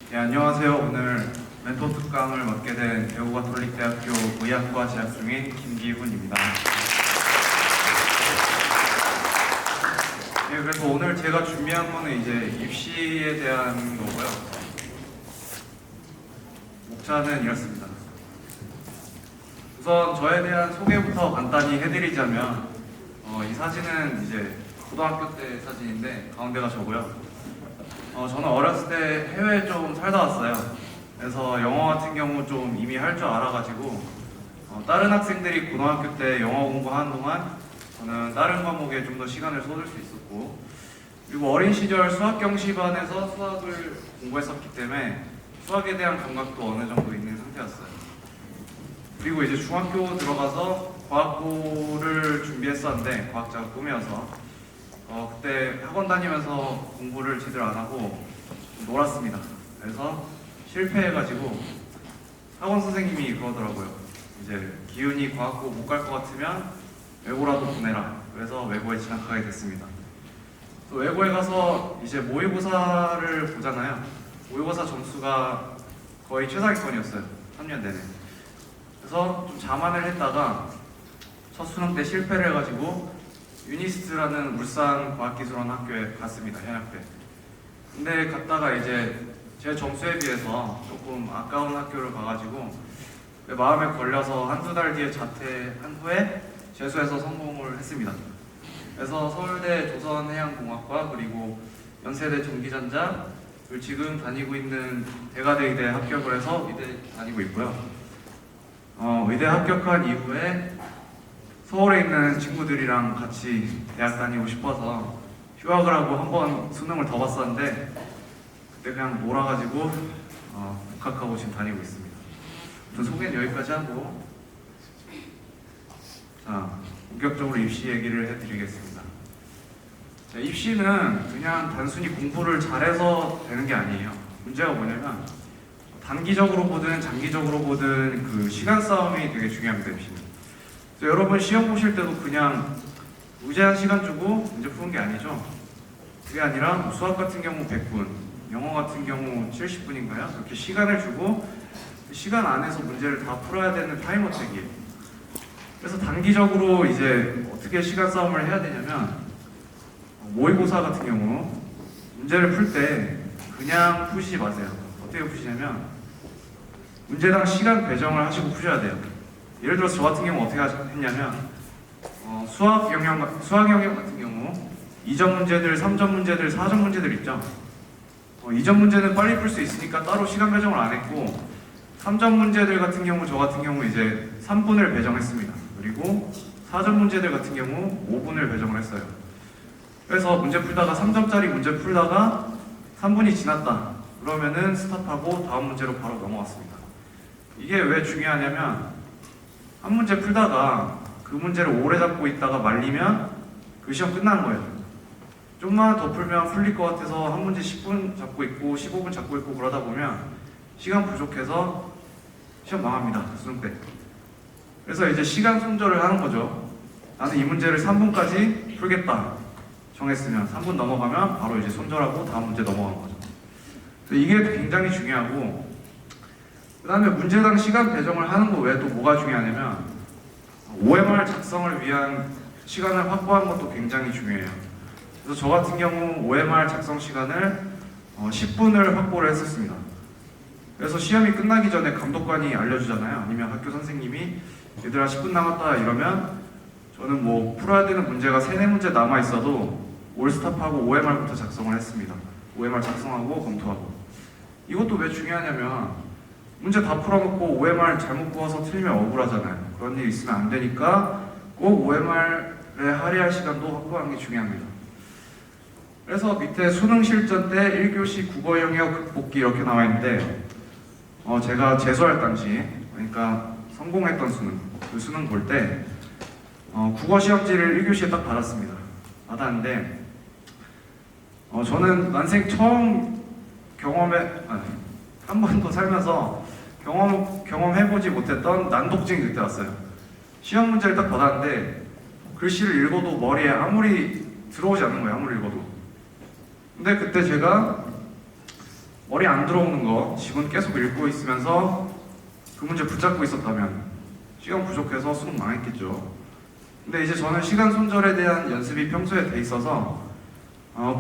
네, 안녕하세요. 오늘 멘토 특강을 맡게 된 대구가톨릭대학교 의학과 재학 중인 김기훈입니다. 네, 그래서 오늘 제가 준비한 거는 이제 입시에 대한 거고요. 목차는 이렇습니다. 우선 저에 대한 소개부터 간단히 해드리자면 이 사진은 이제 고등학교 때 사진인데 가운데가 저고요. 저는 어렸을 때 해외에 좀 살다 왔어요. 그래서 영어 같은 경우 좀 이미 할 줄 알아가지고 다른 학생들이 고등학교 때 영어 공부하는 동안 저는 다른 과목에 좀 더 시간을 쏟을 수 있었고, 그리고 어린 시절 수학 경시반에서 수학을 공부했었기 때문에 수학에 대한 감각도 어느 정도 있는 상태였어요. 그리고 이제 중학교 들어가서 과학고를 준비했었는데 과학자가 꿈이어서 그때 학원 다니면서 공부를 제대로 안 하고 놀았습니다. 그래서 실패해가지고 학원 선생님이 그러더라고요. 이제 기훈이 과학고 못 갈 것 같으면 외고라도 보내라. 그래서 외고에 진학하게 됐습니다. 또 외고에 가서 이제 모의고사를 보잖아요. 모의고사 점수가 거의 최상위권이었어요. 3년 내내. 그래서 좀 자만을 했다가 첫 수능 때 실패를 해가지고 유니스트라는 울산 과학기술원 학교에 갔습니다. 현역때. 근데 갔다가 이제 제 점수에 비해서 조금 아까운 학교를 가가지고 마음에 걸려서 한두 달 뒤에 자퇴한 후에 재수해서 성공을 했습니다. 그래서 서울대 조선해양공학과 그리고 연세대 전기전자, 그리고 지금 다니고 있는 대가대 의대에 합격을 해서 의대 다니고 있고요. 의대 합격한 이후에 서울에 있는 친구들이랑 같이 대학 다니고 싶어서 휴학을 하고 한 번 수능을 더 봤었는데 그때 그냥 놀아가지고 복학하고 지금 다니고 있습니다. 소개는 여기까지 하고, 자, 본격적으로 입시 얘기를 해드리겠습니다. 자, 입시는 그냥 단순히 공부를 잘해서 되는 게 아니에요. 문제가 뭐냐면 단기적으로 보든 장기적으로 보든 그 시간 싸움이 되게 중요합니다. 입시는. 여러분 시험 보실 때도 그냥 무제한 시간 주고 문제 푸는 게 아니죠. 그게 아니라 수학 같은 경우 100분, 영어 같은 경우 70분인가요? 이렇게 시간을 주고 그 시간 안에서 문제를 다 풀어야 되는 타임어택이에요. 그래서 단기적으로 이제 어떻게 시간 싸움을 해야 되냐면 모의고사 같은 경우 문제를 풀 때 그냥 푸시지 마세요. 어떻게 푸시냐면 문제당 시간 배정을 하시고 푸셔야 돼요. 예를 들어서 저 같은 경우 어떻게 했냐면 수학 영역 같은 경우 2점 문제들, 3점 문제들, 4점 문제들 있죠. 2점 문제는 빨리 풀 수 있으니까 따로 시간 배정을 안 했고 3점 문제들 같은 경우 저 같은 경우 이제 3분을 배정했습니다. 그리고 4점 문제들 같은 경우 5분을 배정을 했어요. 그래서 문제 풀다가 3점짜리 문제 풀다가 3분이 지났다. 그러면은 스탑하고 다음 문제로 바로 넘어갔습니다. 이게 왜 중요하냐면 한 문제 풀다가 그 문제를 오래 잡고 있다가 말리면 그 시험 끝나는 거예요. 좀만 더 풀면 풀릴 것 같아서 한 문제 10분 잡고 있고 15분 잡고 있고 그러다 보면 시간 부족해서 시험 망합니다. 수능 때. 그래서 이제 시간 손절을 하는 거죠. 나는 이 문제를 3분까지 풀겠다 정했으면 3분 넘어가면 바로 이제 손절하고 다음 문제 넘어가는 거죠. 이게 굉장히 중요하고, 그 다음에 문제당 시간 배정을 하는 거 외에 또 뭐가 중요하냐면 OMR 작성을 위한 시간을 확보하는 것도 굉장히 중요해요. 그래서 저 같은 경우 OMR 작성 시간을 10분을 확보를 했었습니다. 그래서 시험이 끝나기 전에 감독관이 알려주잖아요. 아니면 학교 선생님이 얘들아 10분 남았다 이러면 저는 뭐 풀어야 되는 문제가 3, 4문제 남아있어도 올스탑하고 OMR부터 작성을 했습니다. OMR 작성하고 검토하고. 이것도 왜 중요하냐면 문제 다 풀어놓고 OMR 잘못 구워서 틀리면 억울하잖아요. 그런 일 있으면 안 되니까 꼭 OMR에 할애할 시간도 확보하는 게 중요합니다. 그래서 밑에 수능 실전 때 1교시 국어 영역 극복기 이렇게 나와 있는데 제가 재수할 당시, 그러니까 성공했던 수능, 그 수능 볼 때 국어 시험지를 1교시에 딱 받았습니다. 받았는데 저는 난생 처음 한 번도 살면서 경험해보지 못했던 난독증이 그때 왔어요. 시험 문제를 딱 받았는데 글씨를 읽어도 머리에 아무리 들어오지 않는 거예요. 아무리 읽어도. 근데 그때 제가 머리 안 들어오는 거 지금 계속 읽고 있으면서 그 문제 붙잡고 있었다면 시간 부족해서 수능 망했겠죠. 근데 이제 저는 시간 손절에 대한 연습이 평소에 돼 있어서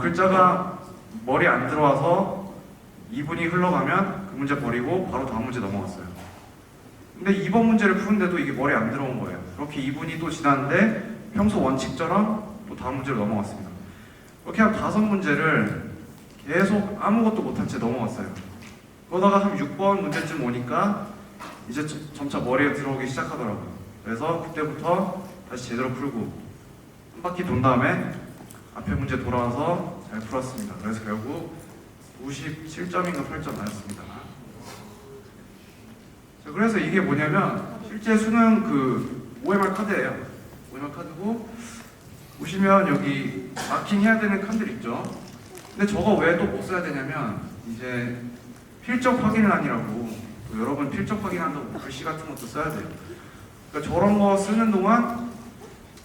글자가 머리 안 들어와서 2분이 흘러가면 그 문제 버리고 바로 다음 문제 넘어갔어요. 근데 2번 문제를 푸는데도 이게 머리 안 들어온 거예요. 그렇게 2분이 또 지났는데 평소 원칙처럼 또 다음 문제로 넘어갔습니다. 그렇게 한 5문제를 계속 아무것도 못한 채 넘어갔어요. 그러다가 한 6번 문제쯤 오니까 이제 점차 머리에 들어오기 시작하더라고요. 그래서 그때부터 다시 제대로 풀고 한 바퀴 돈 다음에 앞에 문제 돌아와서 잘 풀었습니다. 그래서 결국 97점인가 8점 나왔습니다. 그래서 이게 뭐냐면 실제 수능 그 OMR 카드예요. OMR 카드고 보시면 여기 마킹해야 되는 칸들 있죠. 근데 저거 왜 또 못 써야 되냐면 이제 필적 확인란이라고 여러분 필적 확인한다고 글씨 같은 것도 써야 돼요. 그러니까 저런 거 쓰는 동안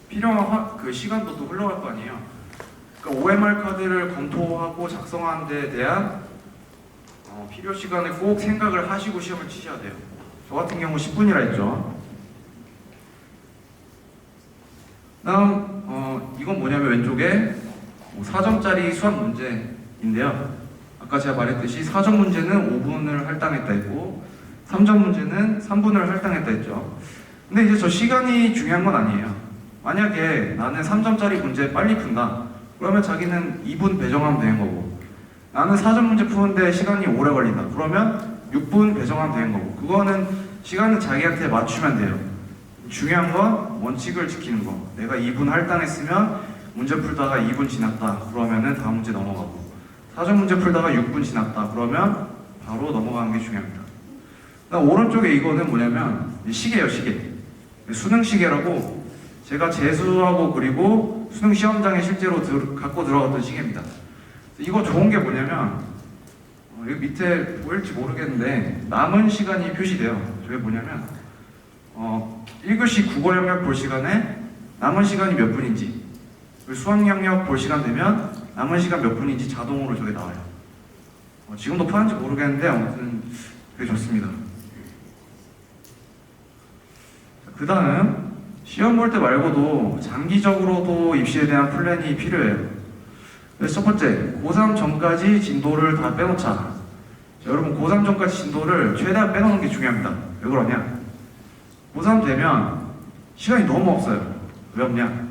필요한 그 시간도 또 흘러갈 거 아니에요. 그러니까 OMR 카드를 검토하고 작성하는 데에 대한 필요 시간을 꼭 생각을 하시고 시험을 치셔야 돼요. 저 같은 경우 10분이라 했죠. 다음 이건 뭐냐면 왼쪽에 4점짜리 수학 문제인데요. 아까 제가 말했듯이 4점 문제는 5분을 할당했다 했고 3점 문제는 3분을 할당했다 했죠. 근데 이제 저 시간이 중요한 건 아니에요. 만약에 나는 3점짜리 문제 빨리 푼다. 그러면 자기는 2분 배정하면 되는 거고 나는 4점 문제 푸는데 시간이 오래 걸린다. 그러면 6분 배정하면 되는 거고 그거는 시간은 자기한테 맞추면 돼요. 중요한 건 원칙을 지키는 거. 내가 2분 할당했으면 문제 풀다가 2분 지났다. 그러면은 다음 문제 넘어가고 4점 문제 풀다가 6분 지났다. 그러면 바로 넘어가는 게 중요합니다. 오른쪽에 이거는 뭐냐면 시계예요, 시계. 수능 시계라고 제가 재수하고 그리고 수능 시험장에 실제로 갖고 들어갔던 시계입니다. 이거 좋은 게 뭐냐면 여기 밑에 보일지 모르겠는데 남은 시간이 표시돼요. 저게 뭐냐면 1교시 국어 영역 볼 시간에 남은 시간이 몇 분인지 수학 영역 볼 시간 되면 남은 시간 몇 분인지 자동으로 저게 나와요. 지금도 파는지 모르겠는데 아무튼 그게 좋습니다. 그 다음 시험 볼 때 말고도 장기적으로도 입시에 대한 플랜이 필요해요. 그래서 첫 번째, 고3 전까지 진도를 다 빼놓자. 자, 여러분 고3 전까지 진도를 최대한 빼놓는 게 중요합니다. 왜 그러냐? 고3 되면 시간이 너무 없어요. 왜 없냐?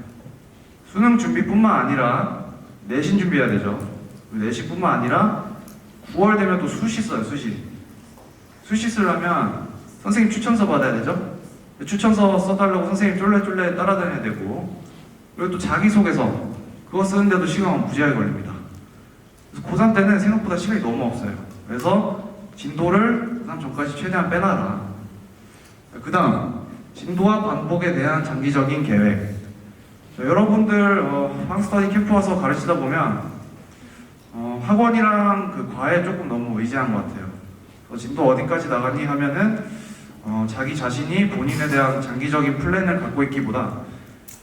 수능 준비뿐만 아니라 내신 준비해야 되죠. 내신뿐만 아니라 9월 되면 또 수시 써요, 수시. 수시 쓰려면 선생님 추천서 받아야 되죠. 추천서 써달라고 선생님 쫄래쫄래 따라다녀야 되고 그리고 또 자기소개서 그거 쓰는데도 시간 무지하게 걸립니다. 그래서 고3 때는 생각보다 시간이 너무 없어요. 그래서 진도를 고3 전까지 최대한 빼놔라. 그 다음 진도와 반복에 대한 장기적인 계획. 여러분들 황스터디 캠프 와서 가르치다 보면 학원이랑 그 과에 조금 너무 의지한 것 같아요. 진도 어디까지 나가니 하면은 자기 자신이 본인에 대한 장기적인 플랜을 갖고 있기보다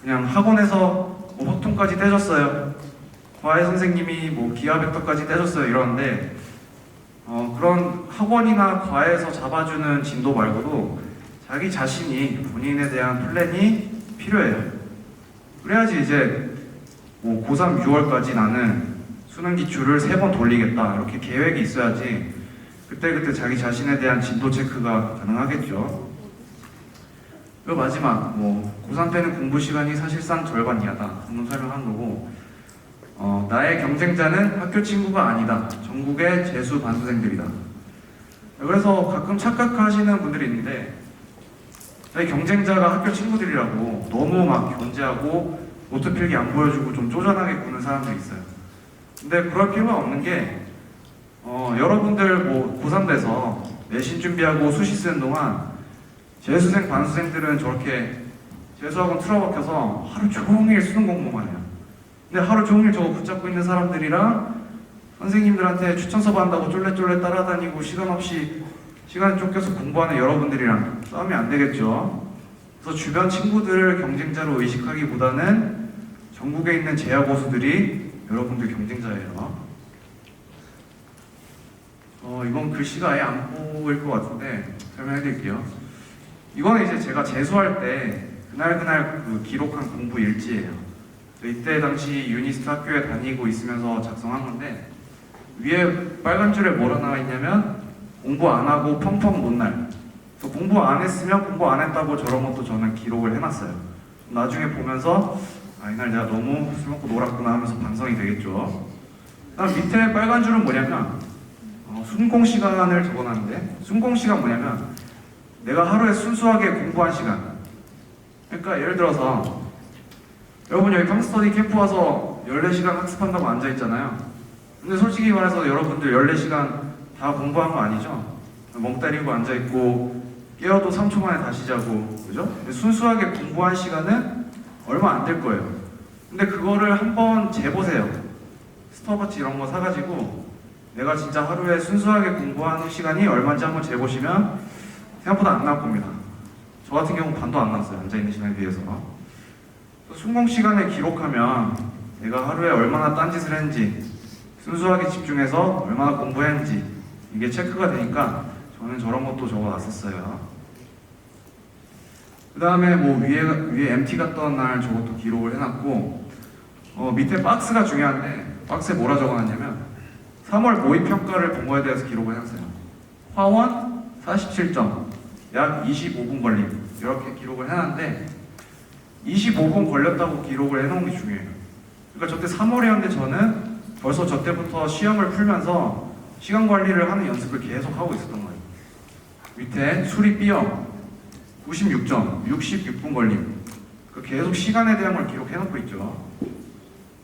그냥 학원에서 뭐 확통까지 떼줬어요. 과외 선생님이 뭐 기하 벡터까지 떼줬어요. 이러는데 그런 학원이나 과에서 잡아주는 진도 말고도 자기 자신이 본인에 대한 플랜이 필요해요. 그래야지 이제 뭐 고3 6월까지 나는 수능 기출을 3번 돌리겠다 이렇게 계획이 있어야지 그때그때 자기 자신에 대한 진도 체크가 가능하겠죠. 그리고 마지막 고3 때는 공부 시간이 사실상 절반 이하다. 방금 설명한 거고 나의 경쟁자는 학교 친구가 아니다. 전국의 재수 반수생들이다. 그래서 가끔 착각하시는 분들이 있는데 자기 경쟁자가 학교 친구들이라고 너무 막 견제하고 노트 필기 안 보여주고 좀 쪼잔하게 구는 사람들이 있어요. 근데 그럴 필요가 없는 게 여러분들 고3 돼서 내신 준비하고 수시 쓰는 동안 재수생 반수생들은 저렇게 재수학원 틀어박혀서 하루 종일 수능 공부만 해요. 근데 하루 종일 저거 붙잡고 있는 사람들이랑 선생님들한테 추천서 받는다고 쫄래쫄래 따라다니고 시간 없이 시간에 쫓겨서 공부하는 여러분들이랑 싸우면 안 되겠죠. 그래서 주변 친구들을 경쟁자로 의식하기보다는 전국에 있는 재야 고수들이 여러분들 경쟁자예요. 이건 글씨가 아예 안 보일 것 같은데 설명해 드릴게요. 이거는 이제 제가 재수할 때 그날 그 기록한 공부 일지예요. 이때 당시 유니스트 학교에 다니고 있으면서 작성한 건데, 위에 빨간 줄에 뭐라 나와 있냐면 공부 안 하고 펑펑 논 날. 공부 안 했으면 공부 안 했다고 저런 것도 저는 기록을 해놨어요. 나중에 보면서 이날 내가 너무 술 먹고 놀았구나 하면서 반성이 되겠죠. 그다음 밑에 빨간 줄은 뭐냐면 순공 시간을 적어놨는데, 순공 시간 뭐냐면 내가 하루에 순수하게 공부한 시간. 그러니까 예를 들어서 여러분 여기 컴스터디 캠프 와서 14시간 학습한다고 앉아있잖아요. 근데 솔직히 말해서 여러분들 14시간 다 공부한 거 아니죠? 멍 때리고 앉아있고 깨어도 3초 만에 다시 자고, 그죠? 순수하게 공부한 시간은 얼마 안 될 거예요. 근데 그거를 한번 재보세요. 스톱워치 이런 거 사가지고 내가 진짜 하루에 순수하게 공부하는 시간이 얼마인지 한번 재보시면 생각보다 안 나올 겁니다. 저 같은 경우는 반도 안 나왔어요. 앉아있는 시간에 비해서. 순공 시간을 기록하면 내가 하루에 얼마나 딴짓을 했는지, 순수하게 집중해서 얼마나 공부했는지 이게 체크가 되니까 저는 저런 것도 적어놨었어요. 그 다음에 뭐 위에 MT 갔던 날 저것도 기록을 해놨고, 밑에 박스가 중요한데 박스에 뭐라 적어놨냐면 3월 모의평가를 본 거에 대해서 기록을 해놨어요. 화원 47점, 약 25분 걸림, 이렇게 기록을 해놨는데 25분 걸렸다고 기록을 해놓은 게 중요해요. 그러니까 저때 3월이었는데 저는 벌써 저때부터 시험을 풀면서 시간 관리를 하는 연습을 계속 하고 있었던 거예요. 밑에 수리 B형 96점, 66분 걸림. 계속 시간에 대한 걸 기록해놓고 있죠.